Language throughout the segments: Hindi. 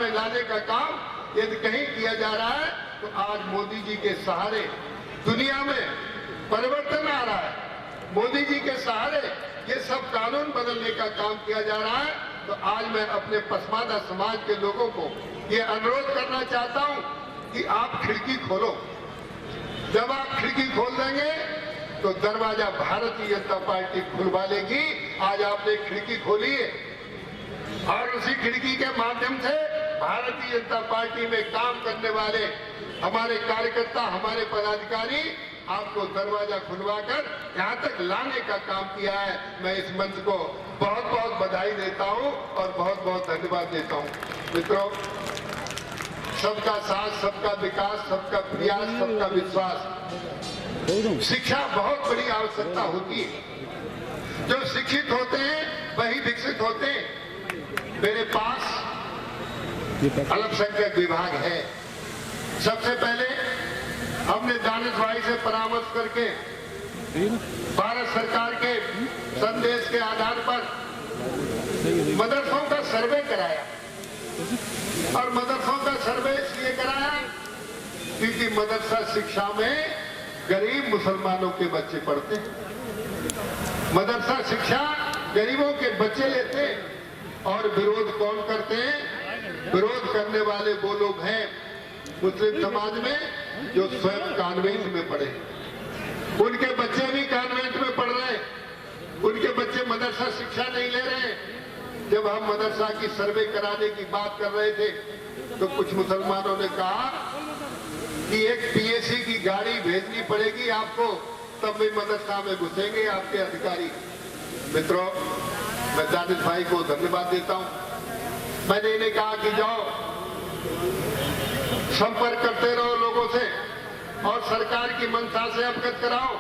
में लाने का काम यदि कहीं किया जा रहा है तो आज मोदी जी के सहारे दुनिया में परिवर्तन आ रहा है। मोदी जी के सहारे ये सब कानून बदलने का काम किया जा रहा है। तो आज मैं अपने पसमानदा समाज के लोगों को ये अनुरोध करना चाहता हूं कि आप खिड़की खोलो। जब आप खिड़की खोल देंगे तो दरवाजा भारतीय जनता पार्टी खुलवा लेगी। आज आपने खिड़की खोली है और उसी खिड़की के माध्यम से भारतीय जनता पार्टी में काम करने वाले हमारे कार्यकर्ता, हमारे पदाधिकारी आपको दरवाजा खुलवाकर यहां तक लाने का काम किया है। मैं इस मंच को बहुत बहुत बधाई देता हूं और बहुत बहुत धन्यवाद देता हूं। मित्रों, सबका साथ, सबका विकास, सबका प्रयास, सबका विश्वास, शिक्षा बहुत बड़ी आवश्यकता होती है। जो शिक्षित होते हैं वही विकसित होते हैं। मेरे पास अल्पसंख्यक विभाग है। सबसे पहले हमने दानिश भाई से परामर्श करके भारत सरकार के संदेश के आधार पर मदरसों का सर्वे कराया। और मदरसों का सर्वे इसलिए कराया क्योंकि मदरसा शिक्षा में गरीब मुसलमानों के बच्चे पढ़ते हैं। मदरसा शिक्षा गरीबों के बच्चे लेते हैं। और विरोध कौन करते हैं? विरोध करने वाले वो लोग हैं मुस्लिम समाज में जो स्वयं कॉन्वेंट में पढ़े। उनके बच्चे भी कॉन्वेंट में पढ़ रहे हैं, उनके बच्चे मदरसा शिक्षा नहीं ले रहे हैं। जब हम मदरसा की सर्वे कराने की बात कर रहे थे तो कुछ मुसलमानों ने कहा कि एक पीएसी की गाड़ी भेजनी पड़ेगी आपको, तब भी मदरसा में घुसेंगे आपके अधिकारी। मित्रों, मैं दानिश भाई को धन्यवाद देता हूं। मैंने इन्हें कहा कि जाओ संपर्क करते रहो लोगों से और सरकार की मंशा से अवगत कराओ।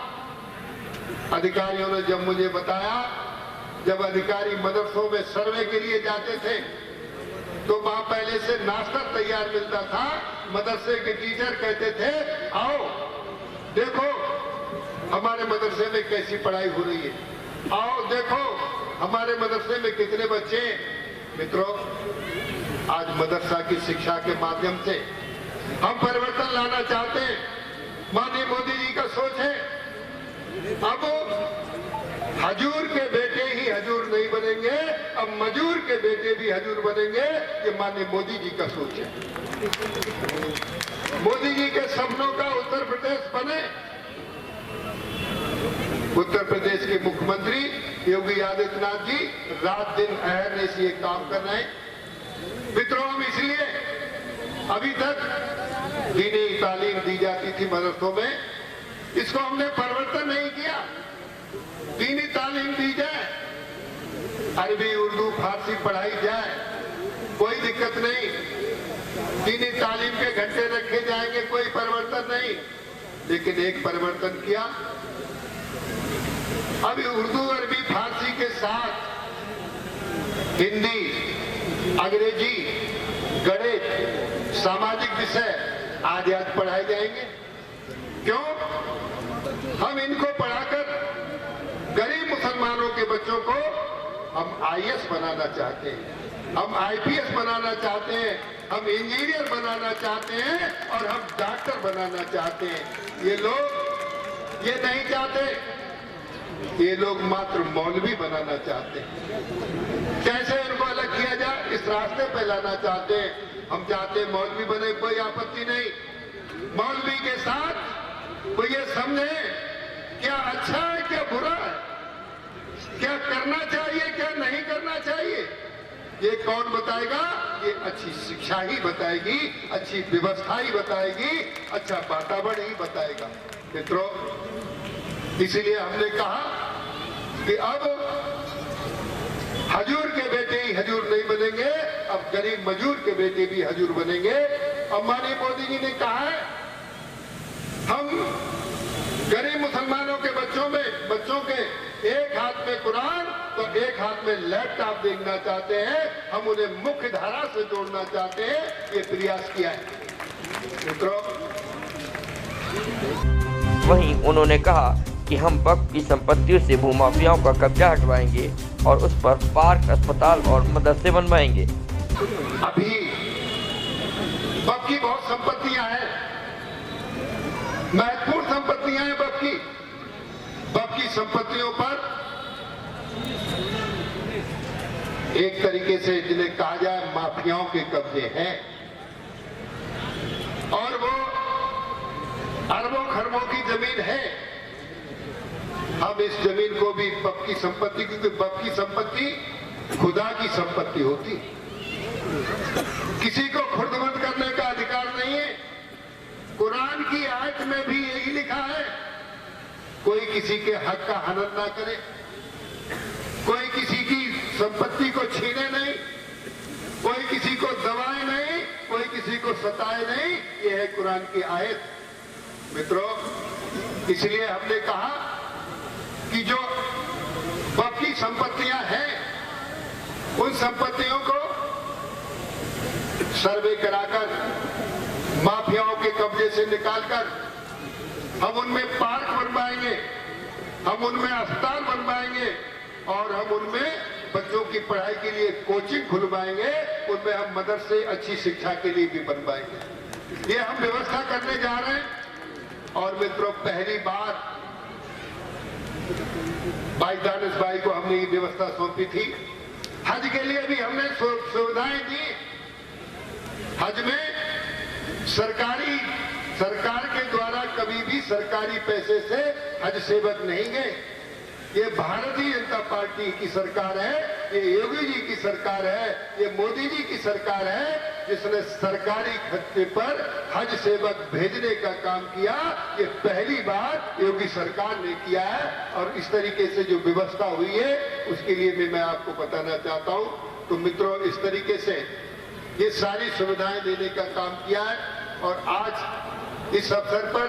अधिकारियों ने जब मुझे बताया, जब अधिकारी मदरसों में सर्वे के लिए जाते थे तो वहां पहले से नाश्ता तैयार मिलता था। मदरसे के टीचर कहते थे आओ देखो हमारे मदरसे में कैसी पढ़ाई हो रही है, आओ देखो हमारे मदरसे में कितने बच्चे हैं। मित्रों, आज मदरसा की शिक्षा के माध्यम से हम परिवर्तन लाना चाहते हैं। माननीय मोदी जी का सोच है अब हजूर के बेटे ही हजूर नहीं बनेंगे, अब मजूर के बेटे भी हजूर बनेंगे। ये माननीय मोदी जी का सोच है। मोदी जी के सपनों का उत्तर प्रदेश बने। उत्तर प्रदेश के मुख्यमंत्री योगी आदित्यनाथ जी रात दिन अहरने से ये काम कर रहे हैं। मित्रों, हम इसलिए अभी तक दीनी तालीम दी जाती थी मदरसों में, इसको हमने परिवर्तन नहीं किया। दीनी तालीम दी जाए, अरबी, उर्दू, फारसी पढ़ाई जाए, कोई दिक्कत नहीं। दीनी तालीम के घंटे रखे जाएंगे, कोई परिवर्तन नहीं। लेकिन एक परिवर्तन किया, अभी उर्दू, अरबी, फारसी के साथ हिंदी, अंग्रेजी, गणित, सामाजिक विषय आदि पढ़ाए जाएंगे। क्यों? हम इनको पढ़ाकर गरीब मुसलमानों के बच्चों को हम आईएएस बनाना चाहते हैं, हम आईपीएस बनाना चाहते हैं, हम इंजीनियर बनाना चाहते हैं और हम डॉक्टर बनाना चाहते हैं। ये लोग ये नहीं चाहते, ये लोग मात्र मौलवी बनाना चाहते हैं। कैसे इनको अलग किया जाए, इस रास्ते पे लाना चाहते हैं। हम चाहते हैं मौलवी बने, कोई आपत्ति नहीं। मौलवी के साथ वो ये समझे क्या अच्छा है क्या बुरा है, क्या करना चाहिए क्या नहीं करना चाहिए, ये कौन बताएगा? ये अच्छी शिक्षा ही बताएगी, अच्छी व्यवस्था ही बताएगी, अच्छा वातावरण ही बताएगा। मित्रों, इसीलिए हमने कहा कि अब हजूर के बेटे ही हजूर नहीं बनेंगे, अब गरीब मजूर के बेटे भी हजूर बनेंगे। अब माननीय मोदी जी ने कहा है हम गरीब मुसलमानों के बच्चों के एक हाथ में कुरान तो एक हाथ में लैपटॉप देखना चाहते हैं। हम उन्हें मुख्य धारा से जोड़ना चाहते हैं, ये प्रयास किया है। मित्रों, वहीं उन्होंने कहा कि हम वक्फ की संपत्तियों से भूमाफियाओं का कब्जा हटवाएंगे और उस पर पार्क, अस्पताल और मदरसे बनवाएंगे। अभी वक्फ की बहुत संपत्तियां हैं, महत्वपूर्ण संपत्तियां हैं वक्फ की। वक्फ की संपत्तियों पर एक तरीके से जिन्हें कहा जाए माफियाओं के कब्जे हैं और वो अरबों खरबों की जमीन है। हम इस जमीन को भी वक्फ की संपत्ति, क्योंकि वक्फ की संपत्ति खुदा की संपत्ति होती, किसी को खुर्दबंद करने का अधिकार नहीं है। कुरान की आयत में भी यही लिखा है, कोई किसी के हक का हनन ना करे, कोई किसी की संपत्ति को छीने नहीं, कोई किसी को दबाए नहीं, कोई किसी को सताए नहीं। यह है कुरान की आयत। मित्रों, इसलिए हमने कहा कि जो वक्फ की संपत्तियां हैं, उन संपत्तियों को सर्वे कराकर माफियाओं के कब्जे से निकालकर हम उनमें पार्क बनवाएंगे, हम उनमें अस्पताल बनवाएंगे और हम उनमें बच्चों की पढ़ाई के लिए कोचिंग खुलवाएंगे, उनमें हम मदरसे अच्छी शिक्षा के लिए भी बनवाएंगे। ये हम व्यवस्था करने जा रहे हैं। और मित्रों, पहली बार भाई दानिश भाई को हमने ये व्यवस्था सौंपी थी। हज के लिए भी हमने सुविधाएं दी। हज में सरकार के द्वारा कभी भी सरकारी पैसे से हज सेवक नहीं गए। ये भारतीय जनता पार्टी की सरकार है, ये योगी जी की सरकार है, ये मोदी जी की सरकार है, जिसने सरकारी खर्चे पर हज सेवक भेजने का काम किया। ये पहली बार योगी सरकार ने किया है और इस तरीके से जो व्यवस्था हुई है उसके लिए भी मैं आपको बताना चाहता हूं। तो मित्रों, इस तरीके से ये सारी सुविधाएं देने का काम किया है और आज इस अवसर पर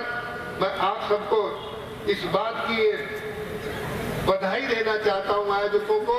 मैं आप सबको इस बात की बधाई देना चाहता हूं, आयोजकों को।